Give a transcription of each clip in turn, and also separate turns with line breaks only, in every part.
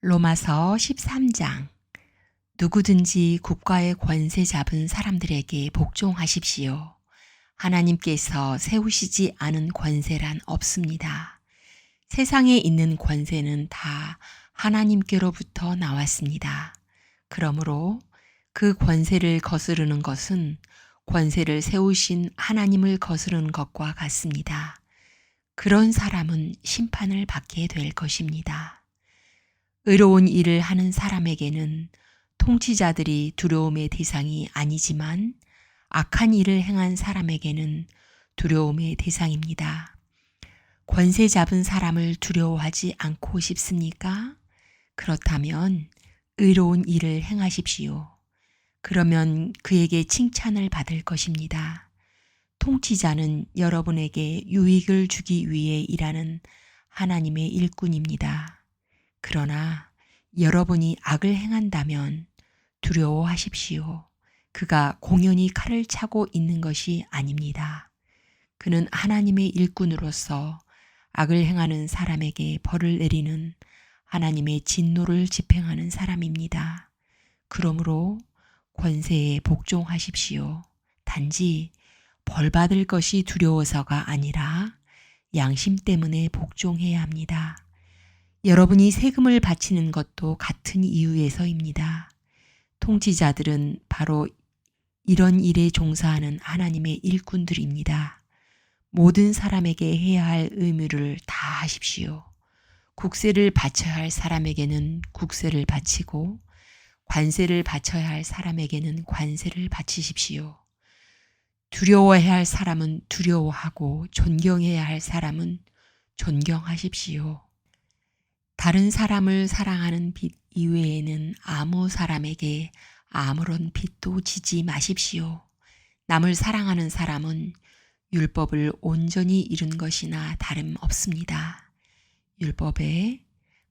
로마서 13장. 누구든지 국가의 권세 잡은 사람들에게 복종하십시오. 하나님께서 세우시지 않은 권세란 없습니다. 세상에 있는 권세는 다 하나님께로부터 나왔습니다. 그러므로 그 권세를 거스르는 것은 권세를 세우신 하나님을 거스르는 것과 같습니다. 그런 사람은 심판을 받게 될 것입니다. 의로운 일을 하는 사람에게는 통치자들이 두려움의 대상이 아니지만 악한 일을 행한 사람에게는 두려움의 대상입니다. 권세 잡은 사람을 두려워하지 않고 싶습니까? 그렇다면 의로운 일을 행하십시오. 그러면 그에게 칭찬을 받을 것입니다. 통치자는 여러분에게 유익을 주기 위해 일하는 하나님의 일꾼입니다. 그러나 여러분이 악을 행한다면 두려워하십시오. 그가 공연히 칼을 차고 있는 것이 아닙니다. 그는 하나님의 일꾼으로서 악을 행하는 사람에게 벌을 내리는 하나님의 진노를 집행하는 사람입니다. 그러므로 권세에 복종하십시오. 단지 벌 받을 것이 두려워서가 아니라 양심 때문에 복종해야 합니다. 여러분이 세금을 바치는 것도 같은 이유에서입니다. 통치자들은 바로 이런 일에 종사하는 하나님의 일꾼들입니다. 모든 사람에게 해야 할 의무를 다 하십시오. 국세를 바쳐야 할 사람에게는 국세를 바치고 관세를 바쳐야 할 사람에게는 관세를 바치십시오. 두려워해야 할 사람은 두려워하고 존경해야 할 사람은 존경하십시오. 다른 사람을 사랑하는 빚 이외에는 아무 사람에게 아무런 빚도 지지 마십시오. 남을 사랑하는 사람은 율법을 온전히 이룬 것이나 다름없습니다. 율법에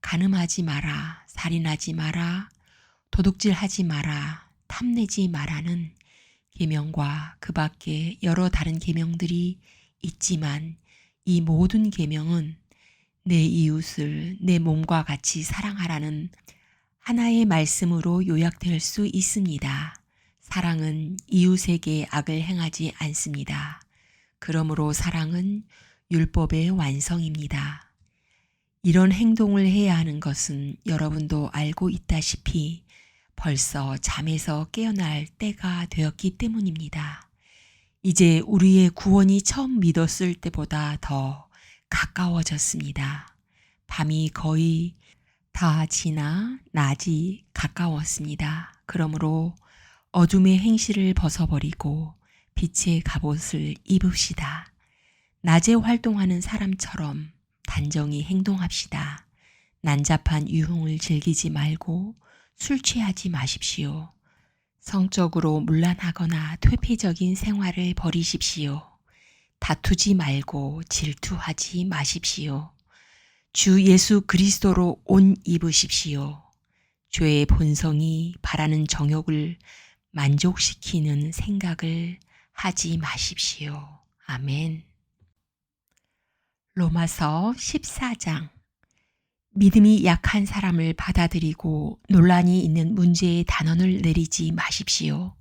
간음하지 마라, 살인하지 마라, 도둑질하지 마라, 탐내지 마라는 계명과 그 밖에 여러 다른 계명들이 있지만 이 모든 계명은 내 이웃을 내 몸과 같이 사랑하라는 하나의 말씀으로 요약될 수 있습니다. 사랑은 이웃에게 악을 행하지 않습니다. 그러므로 사랑은 율법의 완성입니다. 이런 행동을 해야 하는 것은 여러분도 알고 있다시피 벌써 잠에서 깨어날 때가 되었기 때문입니다. 이제 우리의 구원이 처음 믿었을 때보다 더 가까워졌습니다. 밤이 거의 다 지나 낮이 가까웠습니다. 그러므로 어둠의 행실을 벗어버리고 빛의 갑옷을 입읍시다. 낮에 활동하는 사람처럼 단정히 행동합시다. 난잡한 유흥을 즐기지 말고 술 취하지 마십시오. 성적으로 문란하거나 퇴폐적인 생활을 버리십시오. 다투지 말고 질투하지 마십시오. 주 예수 그리스도로 옷 입으십시오. 죄의 본성이 바라는 정욕을 만족시키는 생각을 하지 마십시오. 아멘. 로마서 14장. 믿음이 약한 사람을 받아들이고 논란이 있는 문제에 단언을 내리지 마십시오.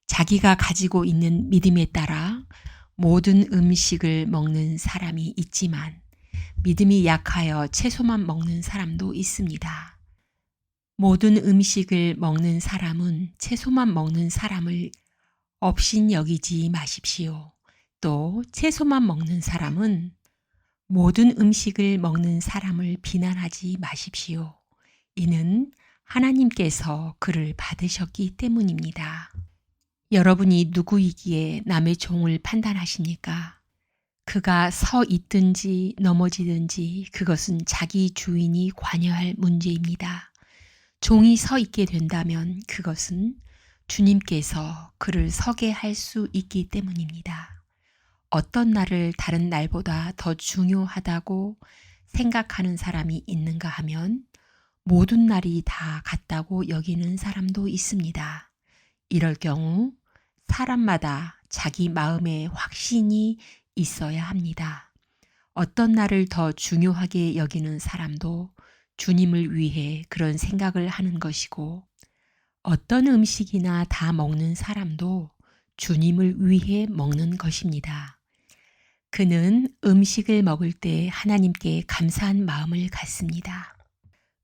자기가 가지고 있는 믿음에 따라 모든 음식을 먹는 사람이 있지만 믿음이 약하여 채소만 먹는 사람도 있습니다. 모든 음식을 먹는 사람은 채소만 먹는 사람을 업신여기지 마십시오. 또 채소만 먹는 사람은 모든 음식을 먹는 사람을 비난하지 마십시오. 이는 하나님께서 그를 받으셨기 때문입니다. 여러분이 누구이기에 남의 종을 판단하십니까? 그가 서 있든지 넘어지든지 그것은 자기 주인이 관여할 문제입니다. 종이 서 있게 된다면 그것은 주님께서 그를 서게 할 수 있기 때문입니다. 어떤 날을 다른 날보다 더 중요하다고 생각하는 사람이 있는가 하면 모든 날이 다 같다고 여기는 사람도 있습니다. 이럴 경우 사람마다 자기 마음에 확신이 있어야 합니다. 어떤 날을 더 중요하게 여기는 사람도 주님을 위해 그런 생각을 하는 것이고, 어떤 음식이나 다 먹는 사람도 주님을 위해 먹는 것입니다. 그는 음식을 먹을 때 하나님께 감사한 마음을 갖습니다.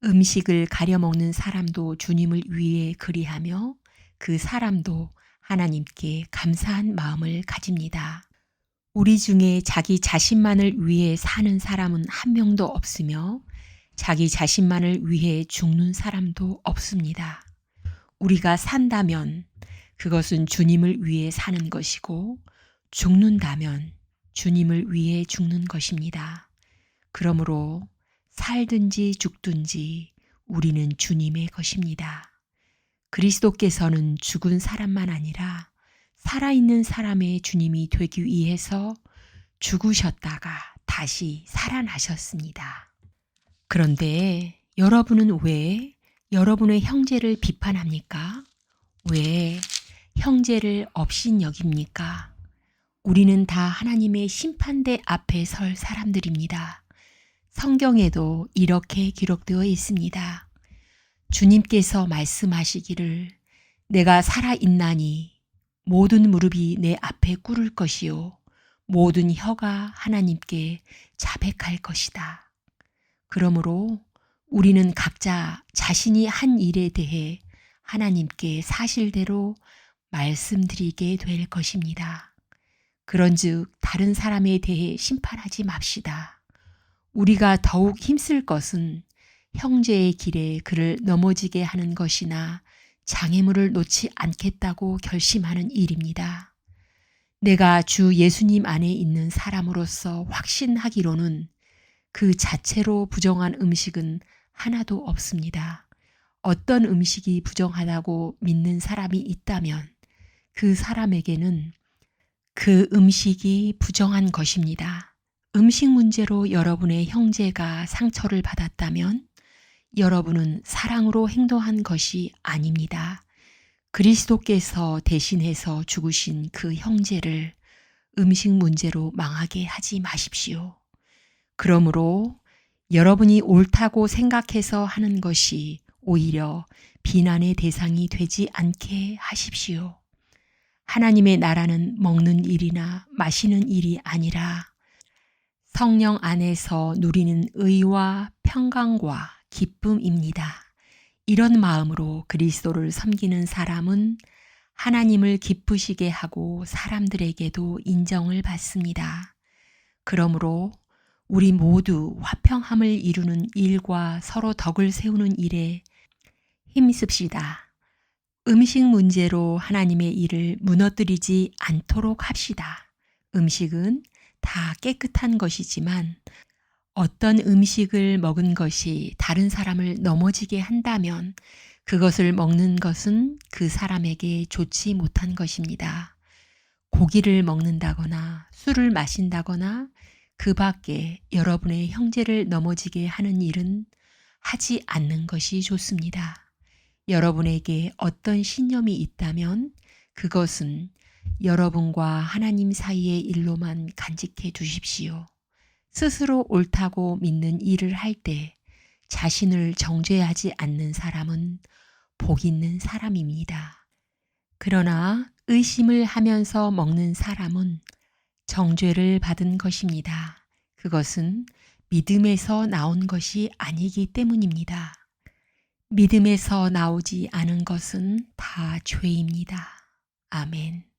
음식을 가려 먹는 사람도 주님을 위해 그리하며 그 사람도 하나님께 감사한 마음을 가집니다. 우리 중에 자기 자신만을 위해 사는 사람은 한 명도 없으며 자기 자신만을 위해 죽는 사람도 없습니다. 우리가 산다면 그것은 주님을 위해 사는 것이고 죽는다면 주님을 위해 죽는 것입니다. 그러므로 살든지 죽든지 우리는 주님의 것입니다. 그리스도께서는 죽은 사람만 아니라 살아있는 사람의 주님이 되기 위해서 죽으셨다가 다시 살아나셨습니다. 그런데 여러분은 왜 여러분의 형제를 비판합니까? 왜 형제를 업신여깁니까? 우리는 다 하나님의 심판대 앞에 설 사람들입니다. 성경에도 이렇게 기록되어 있습니다. 주님께서 말씀하시기를 내가 살아있나니 모든 무릎이 내 앞에 꿇을 것이요 모든 혀가 하나님께 자백할 것이다. 그러므로 우리는 각자 자신이 한 일에 대해 하나님께 사실대로 말씀드리게 될 것입니다. 그런즉 다른 사람에 대해 심판하지 맙시다. 우리가 더욱 힘쓸 것은 형제의 길에 그를 넘어지게 하는 것이나 장애물을 놓지 않겠다고 결심하는 일입니다. 내가 주 예수님 안에 있는 사람으로서 확신하기로는 그 자체로 부정한 음식은 하나도 없습니다. 어떤 음식이 부정하다고 믿는 사람이 있다면 그 사람에게는 그 음식이 부정한 것입니다. 음식 문제로 여러분의 형제가 상처를 받았다면 여러분은 사랑으로 행동한 것이 아닙니다. 그리스도께서 대신해서 죽으신 그 형제를 음식 문제로 망하게 하지 마십시오. 그러므로 여러분이 옳다고 생각해서 하는 것이 오히려 비난의 대상이 되지 않게 하십시오. 하나님의 나라는 먹는 일이나 마시는 일이 아니라 성령 안에서 누리는 의와 평강과 기쁨입니다. 이런 마음으로 그리스도를 섬기는 사람은 하나님을 기쁘시게 하고 사람들에게도 인정을 받습니다. 그러므로 우리 모두 화평함을 이루는 일과 서로 덕을 세우는 일에 힘씁시다. 음식 문제로 하나님의 일을 무너뜨리지 않도록 합시다. 음식은 다 깨끗한 것이지만 어떤 음식을 먹은 것이 다른 사람을 넘어지게 한다면 그것을 먹는 것은 그 사람에게 좋지 못한 것입니다. 고기를 먹는다거나 술을 마신다거나 그 밖에 여러분의 형제를 넘어지게 하는 일은 하지 않는 것이 좋습니다. 여러분에게 어떤 신념이 있다면 그것은 여러분과 하나님 사이의 일로만 간직해 두십시오. 스스로 옳다고 믿는 일을 할 때 자신을 정죄하지 않는 사람은 복 있는 사람입니다. 그러나 의심을 하면서 먹는 사람은 정죄를 받은 것입니다. 그것은 믿음에서 나온 것이 아니기 때문입니다. 믿음에서 나오지 않은 것은 다 죄입니다. 아멘.